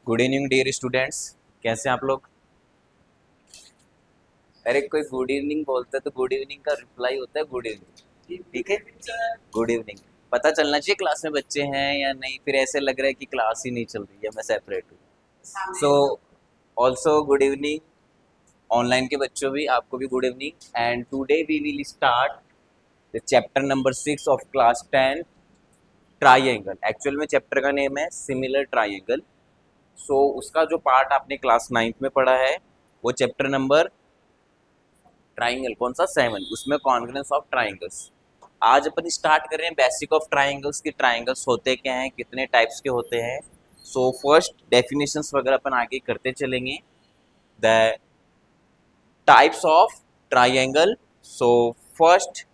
Good evening dear students. कैसे हैं आप लोग? अरे कोई गुड इवनिंग बोलता है तो गुड इवनिंग का रिप्लाई होता है गुड इवनिंग। ठीक है, गुड इवनिंग। पता चलना चाहिए क्लास में बच्चे हैं या नहीं, फिर ऐसे लग रहा है कि क्लास ही नहीं चल रही है, मैं सेपरेट हूँ। So also good evening online के बच्चों भी, आपको भी good evening. And today we will start the chapter number 6 of class 10, triangle. Actual में चैप्टर का नेम है सिमिलर ट्राइंगल। सो उसका जो पार्ट आपने क्लास 9th में पढ़ा है वो चैप्टर नंबर ट्राइंगल कौन सा 7, उसमें कॉन्ग्रुएंस ऑफ ट्राइंगल्स। आज अपन स्टार्ट कर रहे हैं बेसिक ऑफ ट्राइंगल्स की, ट्राइंगल्स होते क्या हैं, कितने टाइप्स के होते हैं। सो फर्स्ट डेफिनेशंस वगैरह अपन आगे करते चलेंगे। The types of triangle. So first,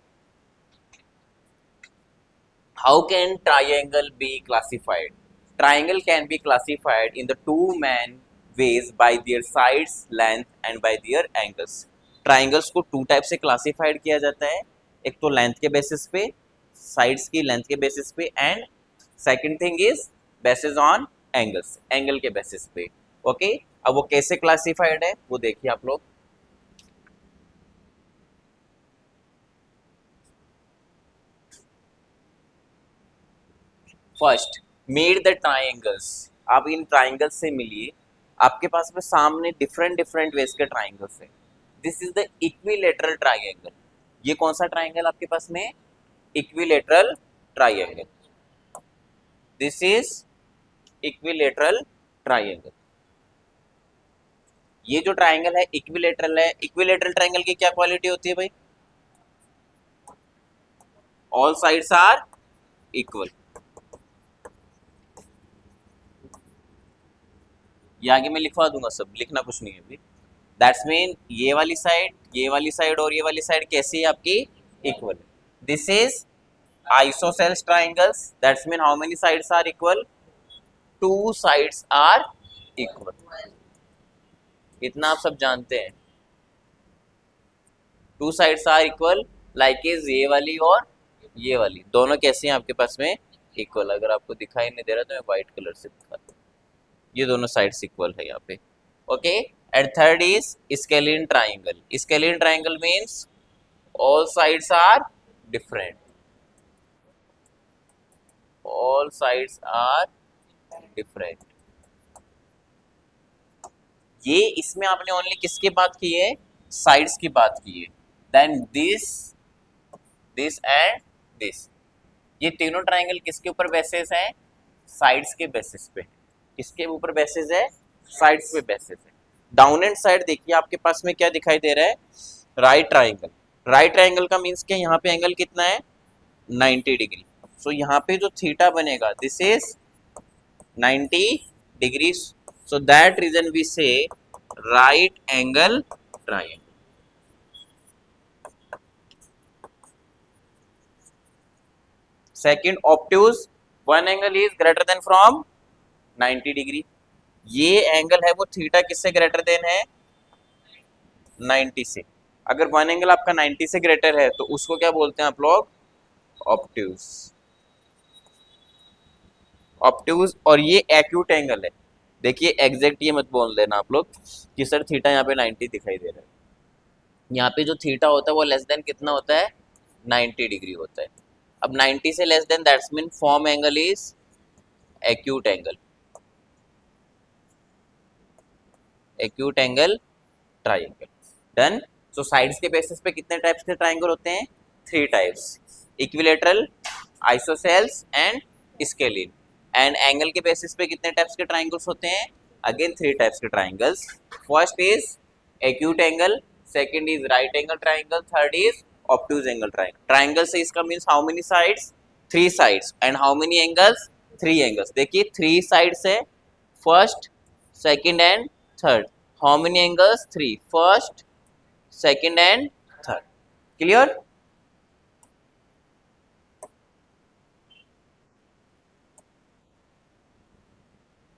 how can triangle be classified? Triangle can be classified in the two main ways, by their sides length and by their angles. Triangles को to type से classified किया जाता है, एक तो length के basis पे, sides की लेंथ के बेसिस पे, and second thing is basis on angles, angle के बेसिस पे। ओके, अब वो कैसे क्लासिफाइड है वो देखिए आप लोग। First, made the triangles. आप इन ट्राइंगल्स से मिलिए, आपके पास में सामने डिफरेंट डिफरेंट वेज के ट्राइंगल्स है। This is the equilateral triangle. ये कौन सा ट्राइंगल आपके पास में? Equilateral triangle. This is equilateral triangle. ये जो ट्राइंगल है इक्विलेटरल है। इक्विलेटरल ट्राइंगल की क्या क्वालिटी होती है भाई? All sides are equal. ये आगे मैं लिखवा दूंगा, सब लिखना कुछ नहीं है अभी। दैट्स मीन ये वाली साइड और ये वाली साइड कैसी है आपकी? Equal. This is isosceles triangles. That's mean how many sides are equal? Two sides are equal. इतना आप सब जानते हैं। Two sides are equal, like is ये वाली और ये वाली दोनों कैसी हैं आपके पास में? इक्वल। अगर आपको दिखाई नहीं दे रहा तो मैं व्हाइट कलर से दिखाता हूँ। ये दोनों साइड्स इक्वल है यहाँ पे। Okay, and third is scalene triangle. Scalene triangle means all sides are different, all sides are different। ये इसमें आपने ओनली किसकी बात की है? साइड्स की बात की है। Then this, this and this, ये तीनों ट्राइंगल किसके ऊपर बेसिस है? साइड्स के बेसिस पे। किसके ऊपर बेसिस है? साइड्स पे बेसिस है। डाउन एंड साइड देखिए आपके पास में क्या दिखाई दे रहा है? Right triangle. राइट ट्राइंगल का मीन्स क्या? यहाँ पे एंगल कितना है? 90 डिग्री। सो यहाँ पे जो थीटा बनेगा this is 90 degree. So that reason we say right angle triangle. Second, obtuse. One angle is greater than from 90 degree. ये एंगल है वो थीटा किससे ग्रेटर देन है? 90 से। अगर वन एंगल आपका 90 से ग्रेटर है तो उसको क्या बोलते हैं आप लोग? ऑब्ट्यूज। ऑब्ट्यूज। और ये एक्यूट एंगल है। देखिए एग्जैक्ट ये मत बोल देना आप लोग कि सर थीटा यहाँ पे 90 दिखाई दे रहा है। यहाँ पे जो थीटा होता है वो लेस देन कितना होता है? 90 डिग्री होता है। अब 90 से less than, that's mean form angle is acute angle. Acute angle triangle. Done. So sides के बेसिस पे कितने टाइप्स के ट्राइंगल होते हैं? Three types, equilateral, isosceles and scalene. And angle के बेसिस पे कितने टाइप्स के ट्राइंगल्स होते हैं? अगेन थ्री टाइप्स के triangles. First is acute angle, second is right angle triangle, third is obtuse angle triangle. Triangle से इसका means how many sides? Three sides. And how many angles? Three angles. देखिए three sides है, first, second and third. How many angles? Three, first, second and third. Clear?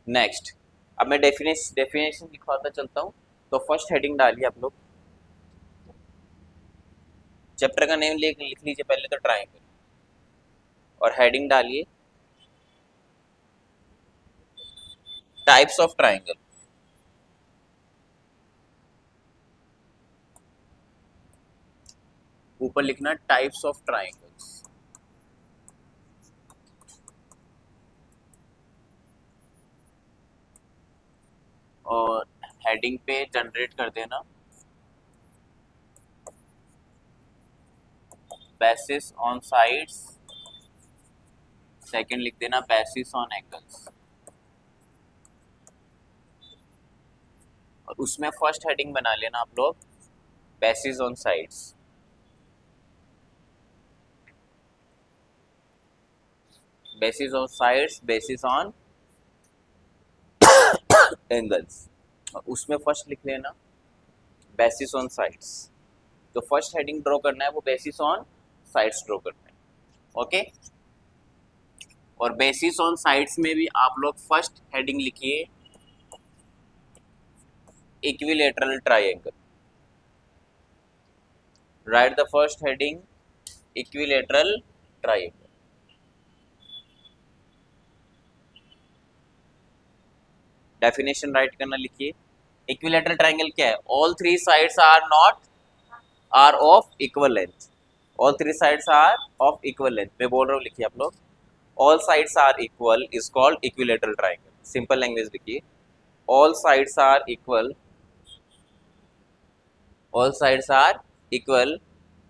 Next, अब मैं definition लिखवाता चलता हूँ। तो first heading डालिए आप लोग। चैप्टर का नेम लिख लीजिए पहले तो, ट्राइंगल, और हेडिंग डालिए टाइप्स ऑफ ट्राइंगल, ऊपर लिखना टाइप्स ऑफ ट्राइंगल्स, और हेडिंग पे जनरेट कर देना बेसिस ऑन साइड्स, सेकंड लिख देना बेसिस ऑन एंगल्स, और उसमें फर्स्ट हेडिंग बना लेना आप लोग basis on sides, basis on sides, basis on angles, और उसमें फर्स्ट लिख लेना बेसिस ऑन साइड्स। तो फर्स्ट हेडिंग ड्रॉ करना है वो बेसिस ऑन साइड्स ड्रॉ करना है, ओके। और बेसिस ऑन साइड्स में भी आप लोग फर्स्ट हेडिंग लिखिए equilateral triangle, right the first heading equilateral triangle. Definition write करना लिखिए, इक्विलेटरल ट्रायंगल क्या है, all three sides are not are of equal length, all three sides are of equal length, मैं बोल रहा हूँ लिखिए आप लोग, all sides are equal is called equilateral triangle, simple language लिखिए, all sides are equal, all sides are equal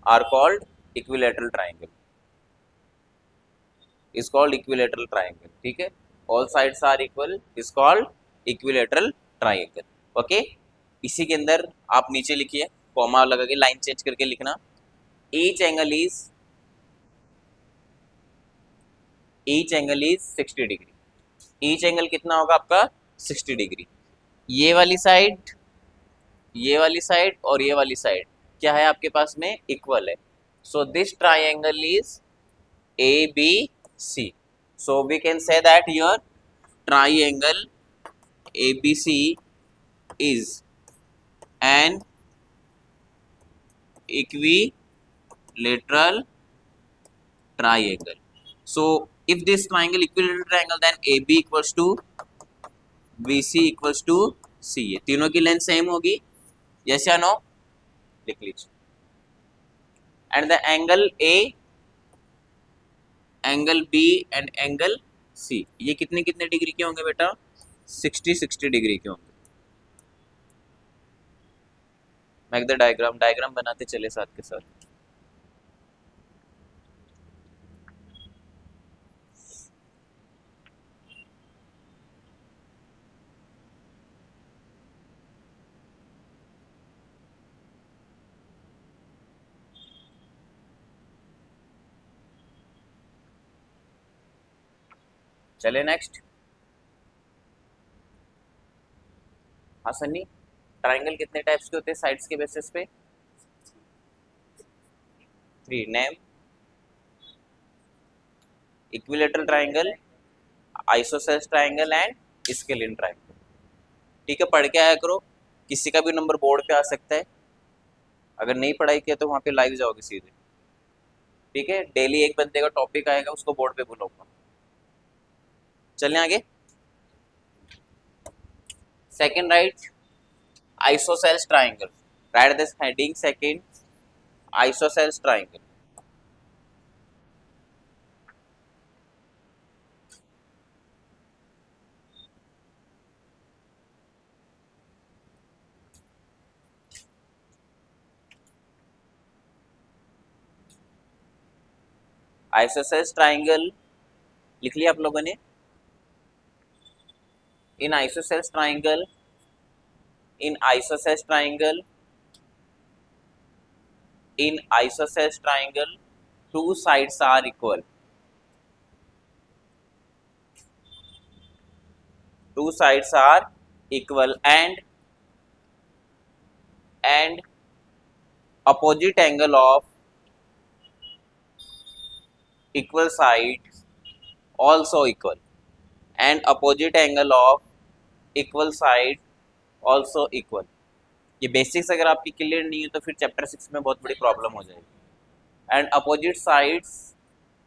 are called equilateral triangle, is called equilateral triangle, ठीक है, all sides are equal is called equilateral triangle, okay. इसी के अंदर आप नीचे लिखिए comma लगा के लाइन चेंज करके लिखना each angle is 60 degree, each angle कितना होगा आपका 60 डिग्री, ये वाली साइड, ये वाली साइड और ये वाली साइड क्या है आपके पास में इक्वल है, so this triangle is ABC, so we can say that your triangle ABC is an equilateral triangle, so if this triangle equilateral triangle then AB equals to BC equals to CA, तीनों की length same होगी, yes या no, लिख लीजिए, and the angle A, angle B and angle C ये कितने कितने degree के होंगे बेटा, 60 डिग्री के होंगे। मेक द डायग्राम, डायग्राम बनाते चले साथ के साथ, चले नेक्स्ट। हाँ सन्नी, ट्राइंगल कितने टाइप्स के होते हैं साइड्स के बेसिस पे, 3 name, equilateral triangle, isosceles triangle and scalene triangle, ठीक है, पढ़ के आया करो, किसी का भी नंबर बोर्ड पे आ सकता है, अगर नहीं पढ़ाई किया तो वहाँ पे लाइव जाओगे सीधे, ठीक है, डेली एक बंदे का टॉपिक आएगा उसको बोर्ड पे बुलाऊंगा। चलें आगे, second right isosceles triangle, write this heading second isosceles triangle, isosceles triangle लिख लिया आप लोगों ने, in isosceles triangle, in isosceles triangle, in isosceles triangle two sides are equal, two sides are equal and opposite angle of equal side also equal, and opposite angle of equal side also equal, ये basics अगर आपकी clear नहीं है तो फिर chapter 6 में बहुत बड़ी प्रॉब्लम हो जाएगी, and opposite sides,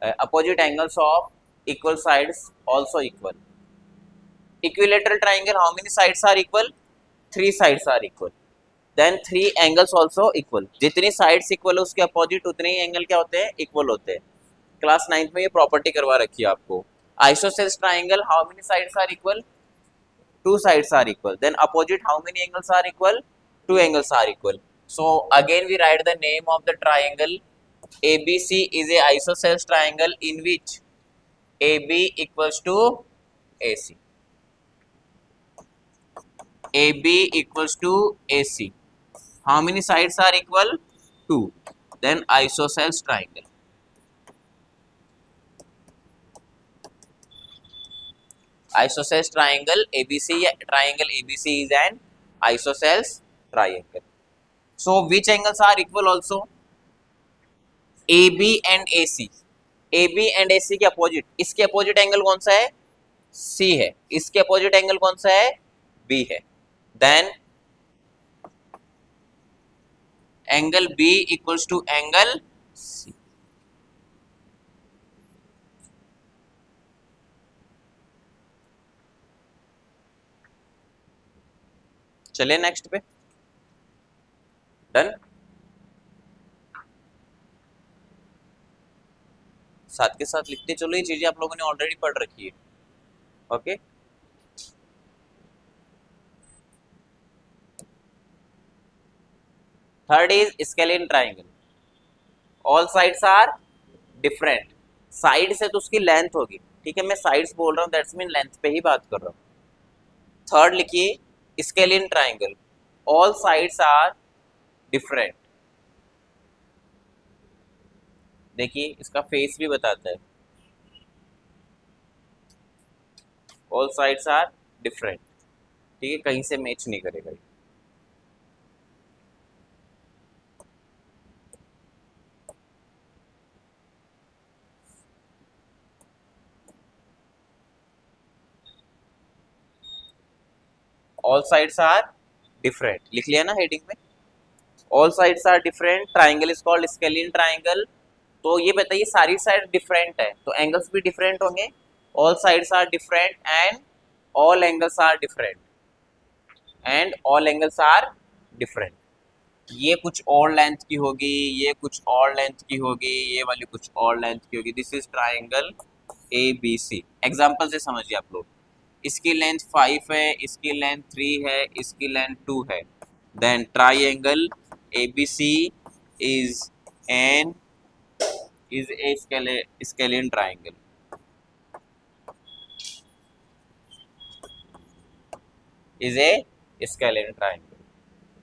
opposite angles of equal sides also equal, Equilateral triangle, how many sides are equal? 3 sides are equal. Then 3 angles also equal. जितनी sides equal है उसके opposite उतने ही angle क्या होते हैं? Equal होते हैं. क्लास 9th में ये प्रॉपर्टी करवा रखी है आपको. Isosceles triangle, how many sides are equal? 2 sides are equal. Then opposite, how many angles are equal? 2 angles are equal. So again we write the name of the triangle. ABC is a isosceles triangle in which AB equals to AC. AB equals to AC. How many sides are equal? 2. Then isosceles triangle. Isosceles triangle ABC, triangle ABC is an isosceles triangle. So which angles are equal also? AB and AC. AB and AC के opposite, इसके opposite angle कौन सा है? C है. इसके opposite angle कौन सा है? B है. Then angle B equals to angle C. चलिए नेक्स्ट पे. डन. साथ के साथ लिखते चलो, ये चीजें आप लोगों ने ऑलरेडी पढ़ रखी है. Okay. Third is scalene triangle. All sides are different. Side से तो उसकी लेंथ होगी, ठीक है, मैं साइड्स बोल रहा हूँ, दैट्स मीन लेंथ पे ही बात कर रहा हूँ. थर्ड लिखिए scalene triangle. All sides are different. देखिए इसका फेस भी बताता है. All sides are different. ठीक है, कहीं से मैच नहीं करेगा. ऑल साइड्स आर डिफरेंट लिख लिया ना हेडिंग में. All sides are different. Triangle is called scalene triangle. तो ये बताइए सारी साइड डिफरेंट है तो एंगल्स भी डिफरेंट होंगे. All sides are different and all angles are different. And all angles are different. ये कुछ और लेंथ की होगी, ये कुछ और लेंथ की होगी, ये वाली कुछ और लेंथ की होगी. This is triangle ABC. Example से समझिए आप लोग. इसकी लेंथ 5 है, इसकी लेंथ 3 है, इसकी लेंथ 2 है. Then triangle ABC is an is a scalene triangle. Is a scalene triangle.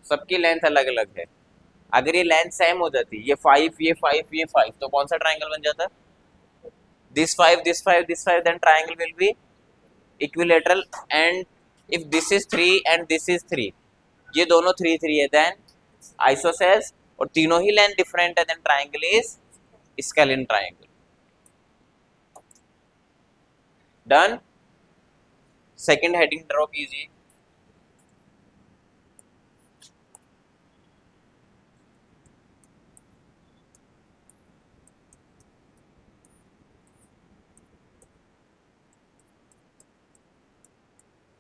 सबकी लेंथ अलग अलग है. अगर ये लेंथ सेम हो जाती, ये 5 ये 5 ये 5, तो कौन सा ट्राइंगल बन जाता? This 5 this 5 this 5. Then triangle will be equilateral. And if this is 3 and this is 3, ये दोनों 3 3 है, देन आइसोसेल्स. और तीनों ही लेंथ डिफरेंट है, then triangle is scalene triangle. Done. Second heading draw कीजिए.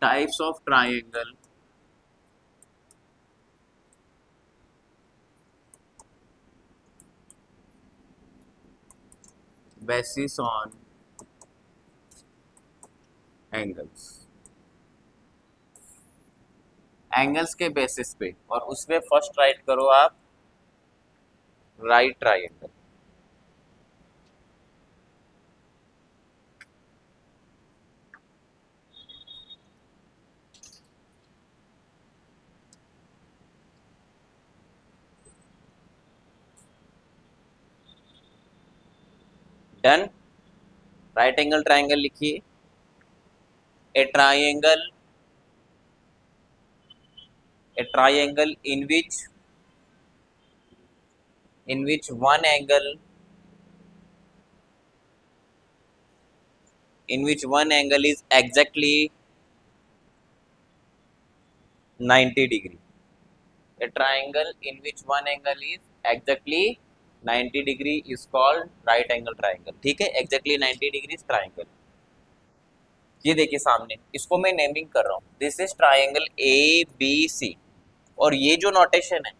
Types of triangle. Basis on angles. Angles के basis पे, और उसमें फर्स्ट राइट करो आप write triangle. Done. Right angle triangle लिखिए. A triangle in which one angle is exactly 90 degree. A triangle in which one angle is exactly 90 degree is called right angle triangle. ठीक है, exactly 90 degrees triangle. ये देखिए सामने, इसको मैं naming कर रहा हूँ, this is triangle A B C, और ये जो नोटेशन है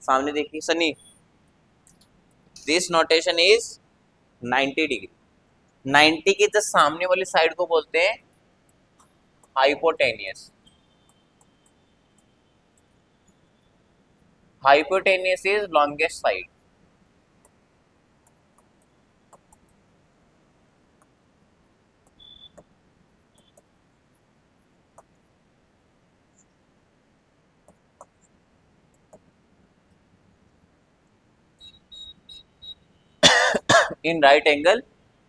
सामने देखिए Sunny, this notation is 90 degree. 90 के जस्ट सामने वाली साइड को बोलते हैं hypotenuse. Hypotenuse is longest side. In right angle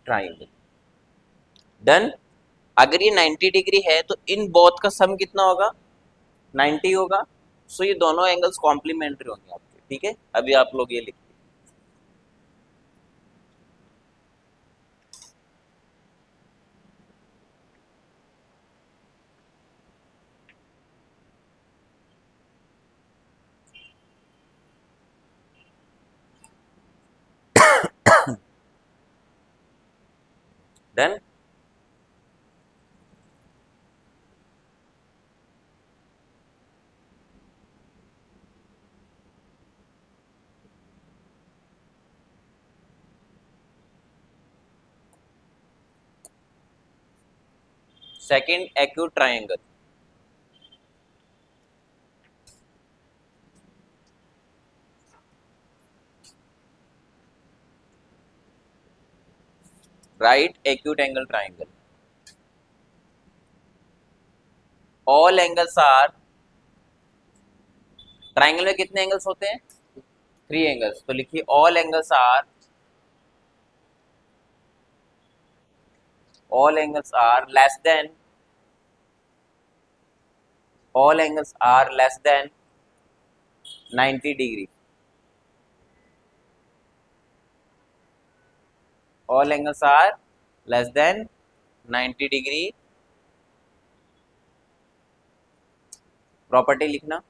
triangle. Done. अगर ये 90 डिग्री है तो इन बोथ का सम कितना होगा, 90 होगा। सो ये दोनों एंगल्स कॉम्प्लीमेंट्री होंगे आपके, ठीक है। अभी आप लोग ये लिखिए, done. Second acute triangle, right acute angle triangle. All angles are, triangle में कितने एंगल्स होते हैं, 3 एंगल्स। तो लिखिए all angles are less than, all angles are less than 90 degree। all angles are less than 90 degree। Property लिखना,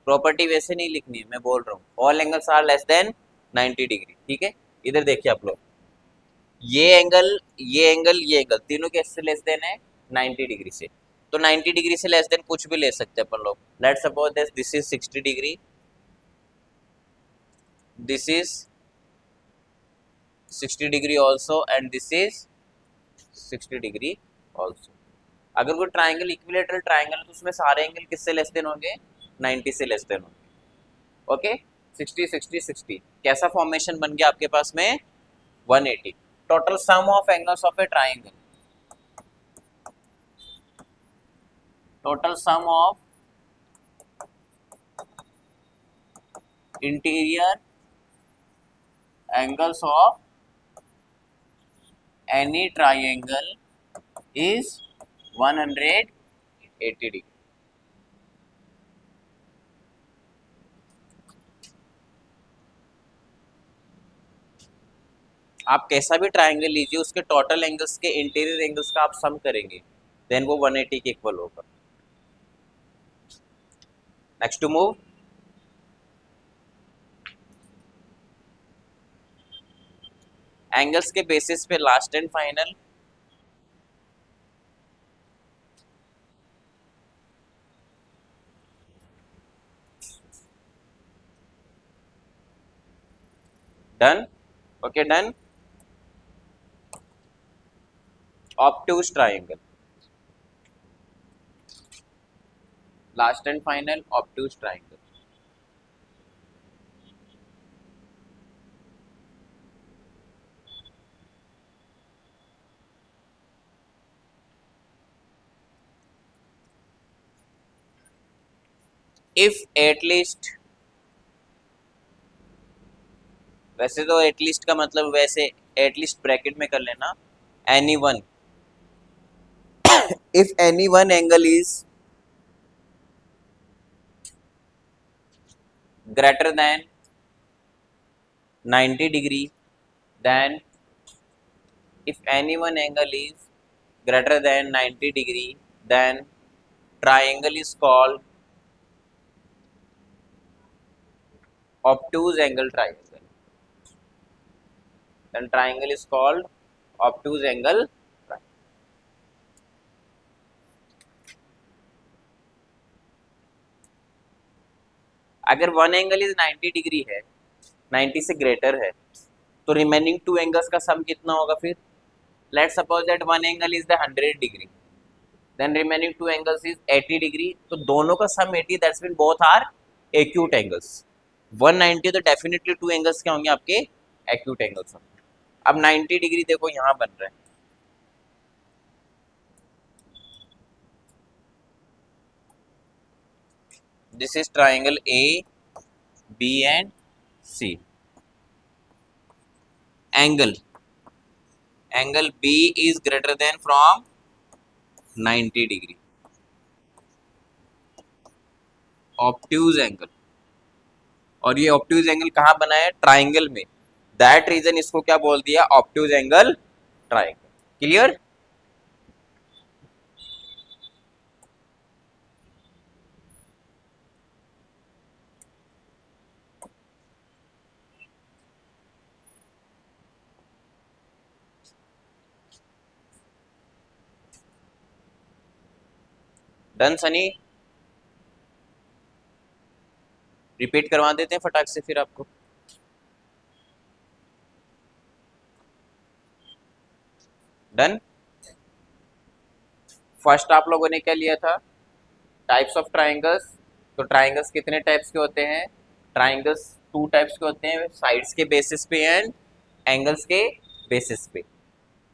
property वैसे नहीं लिखनी है, मैं बोल रहा हूँ all angles are less than 90 degree, ठीक है। इधर देखिए आप लोग, ये एंगल, ये एंगल तीनों कैसे लेस देन है, 90 डिग्री से। तो 90 डिग्री से लेस देन कुछ भी ले सकते हैं अपन लोग। Let's suppose this is 60 degree, this is 60 degree also, and this is 60 degree also. अगर कोई ट्राइंगल इक्विलेटरल ट्राइंगल है तो उसमें सारे एंगल किससे लेस देन होंगे, 90 से लेस देन होंगे। ओके, 60 60 60 कैसा फॉर्मेशन बन गया आपके पास में, 180। Total sum of angles of A triangle, total sum of interior angles of any triangle is 180 degree. आप कैसा भी ट्राइंगल लीजिए, उसके टोटल एंगल्स के इंटीरियर एंगल्स का आप सम करेंगे, देन वो 180 के इक्वल होगा। नेक्स्ट टू मूव, एंगल्स के बेसिस पे last and final. Done, okay done. Obtuse triangle, last and final obtuse triangle. If at least, वैसे तो एटलीस्ट का मतलब वैसे एटलीस्ट ब्रैकेट में कर लेना, any one, if any one angle is greater then 90 degree, then if any one angle is greater than 90 degree, then triangle is called obtuse angle triangle. Then triangle is called obtuse angle triangle. अगर one angle is 90 degree है, 90 से greater है, तो remaining two angles का सम कितना होगा फिर? Let's suppose that one angle is the 100 degree, then remaining two angles is 80 degree, तो दोनों का sum 80, that's mean both are acute angles. 190 तो डेफिनेटली टू एंगल्स क्या होंगे आपके? एक्यूट एंगल्स होंगे। अब 90 डिग्री देखो यहाँ बन रहा है, this is triangle A B and C. Angle B is greater than from 90 degree, obtuse angle. और ये ऑब्ट्यूज एंगल कहाँ बना है? ट्राइंगल में, दैट रीजन इसको क्या बोल दिया? Obtuse angle triangle. Clear? Done Sunny? Repeat करवा देते हैं फटाक से फिर आपको। डन? फर्स्ट आप लोगों ने क्या लिया था? Types of triangles. तो ट्राइंगल्स कितने टाइप्स के होते हैं? ट्राइंगल्स टू टाइप्स के होते हैं, साइड्स के बेसिस पे एंड एंगल्स के बेसिस पे।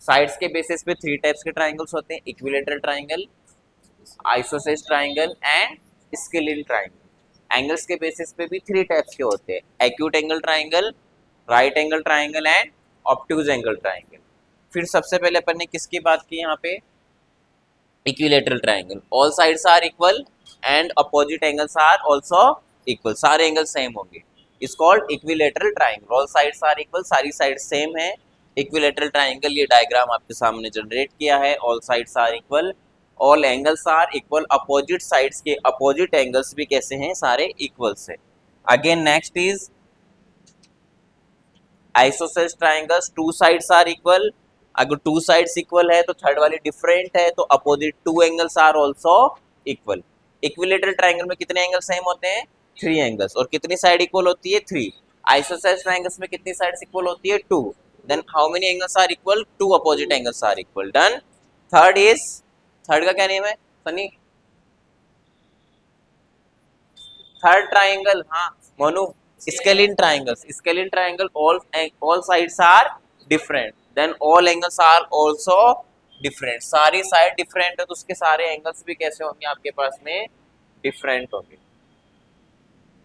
साइड्स के बेसिस पे थ्री टाइप्स के ट्राइंगल्स होते हैं, equilateral triangle, isosceles triangle and scalene triangle. Angles के बेसिस पे भी थ्री टाइप्स के होते हैं, acute angle triangle, right angle triangle and obtuse angle triangle. फिर सबसे पहले अपन ने किसकी बात की यहाँ पे? Equilateral triangle, all sides are equal and opposite angles are also equal, सारे एंगल सेम होंगे, is called equilateral triangle. All sides are equal, सारी साइड सेम है, इक्विलेटरल ट्राइंगल। ये डायग्राम आपके सामने जनरेट किया है, all sides are equal, all angles are equal, opposite sides के अपोजिट एंगल्स भी कैसे हैं? सारे इक्वल्स है। Again next is isosceles triangles, two sides are equal. अगर टू साइड्स इक्वल है तो थर्ड वाली डिफरेंट है, तो opposite two angles are also equal. Equilateral triangle में कितने एंगल सेम होते हैं? Three angles. और कितनी साइड इक्वल होती है? थ्री। आइसोसेलेस ट्राइंगल्स में कितनी साइड्स इक्वल होती है? Two. Then how many angles are equal? Two opposite angles are equal. Done? Third is, third का क्या नेम है सनी? थर्ड ट्राइंगल, हाँ Monu, scalene triangles. Scalene triangle all sides are different, then all angles are also different। सारी side different है तो उसके सारे angles भी कैसे होंगे आपके पास में? डिफरेंट होंगे।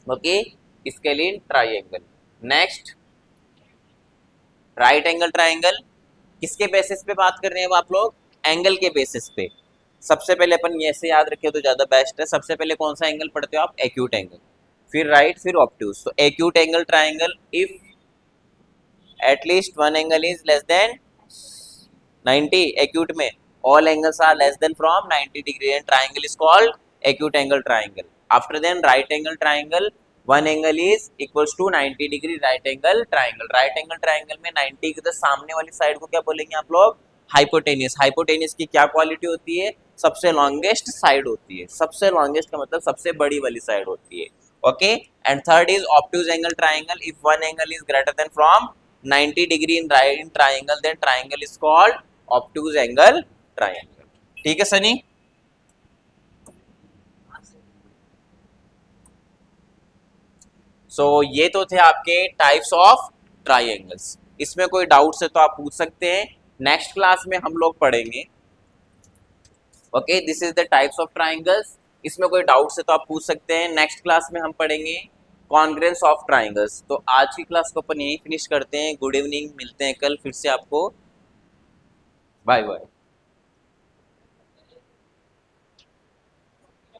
Okay, scalene triangle. Next right angle triangle. किसके बेसिस पे बात कर रहे हैं आप लोग? एंगल के बेसिस पे। सबसे पहले अपन ये ऐसे याद रखे तो ज्यादा बेस्ट है। सबसे पहले कौन सा एंगल पढ़ते हो आप? एक्यूट एंगल, फिर राइट, फिर ऑब्ट्यूज। तो acute angle triangle, if at least one angle is less than 90, acute में all angles are less than from 90 degree and triangle is called acute angle triangle. After then right angle triangle, one angle is equals to 90 degree right angle triangle। right angle triangle में 90 के सामने वाली side को क्या बोलेंगे आप लोग? Hypotenuse. Hypotenuse की क्या क्वालिटी होती है? सबसे लॉन्गेस्ट साइड होती है। सबसे लॉन्गेस्ट का मतलब सबसे बड़ी वाली साइड होती है। Okay, and third is obtuse angle triangle, if one angle is greater than from 90 degree in right triangle, then triangle is called obtuse angle triangle. ठीक है सनी? सो ये तो थे आपके टाइप्स ऑफ ट्राइंगल्स। इसमें कोई डाउट्स है तो आप पूछ सकते हैं, नेक्स्ट क्लास में हम लोग पढ़ेंगे। Okay, this is the types of triangles. इसमें कोई डाउट्स है तो आप पूछ सकते हैं। नेक्स्ट क्लास में हम पढ़ेंगे कॉन्ग्रेंस ऑफ ट्राइंगल्स। तो आज की क्लास को अपन यहीं फिनिश करते हैं। गुड इवनिंग, मिलते हैं कल फिर से आपको। Bye bye.